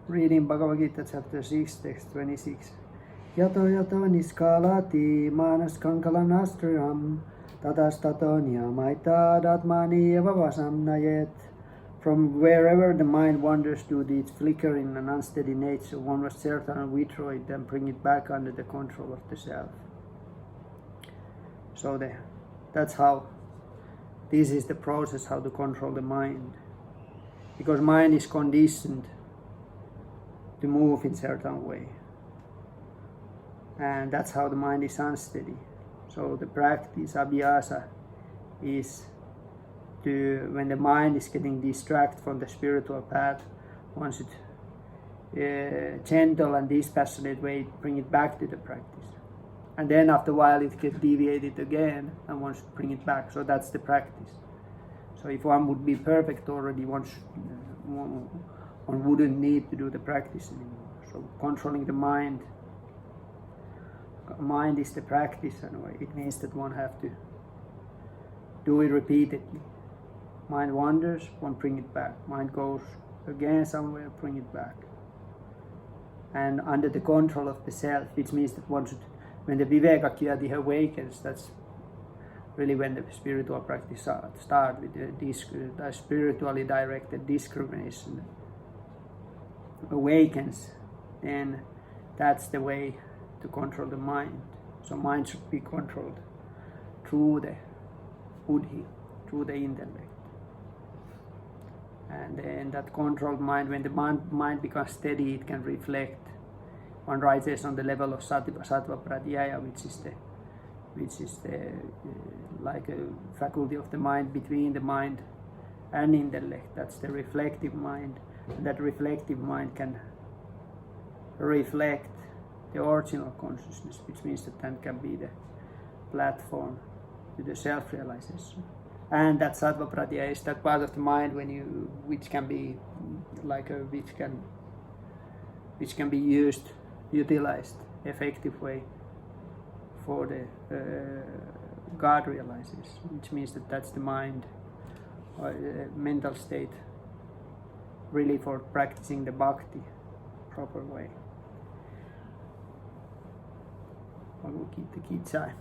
Reading Bhagavad Gita chapter 6, text 26. Yato yato niskalati manas kankalanastram tatastato niyamaita datmani evavasam nayet. From wherever the mind wanders to its flickering and unsteady nature, one must certainly withdraw it and bring it back under the control of the self. So that's how, this is the process how to control the mind. Because mind is conditioned to move in certain way. And that's how the mind is unsteady. So the practice, abhyasa, is to, when the mind is getting distracted from the spiritual path, one should gentle and dispassionate way bring it back to the practice. And then after a while it gets deviated again and one should bring it back. So that's the practice. So if one would be perfect already, one wouldn't need to do the practice anymore. So controlling the mind is the practice anyway. It means that one have to do it repeatedly. Mind wanders, one bring it back. Mind goes again somewhere, bring it back. And under the control of the self, which means that one should, when the viveka awakens, that's really when the spiritual practice start with the spiritually directed discrimination awakens, then that's the way to control the mind. So mind should be controlled through the buddhi, through the intellect. And then that controlled mind, when the mind becomes steady, it can reflect. One rises on the level of sattva pradhyaya, which is the like a faculty of the mind between the mind and intellect. That's the reflective mind. And that reflective mind can reflect the original consciousness, which means that then can be the platform to the self-realization. And that sattva pradhyaya is that part of the mind which can be like which can be utilized effective way for the God realization, which means that that's the mind or mental state really for practicing the bhakti proper way. Bhagavad Gita Ki Jai.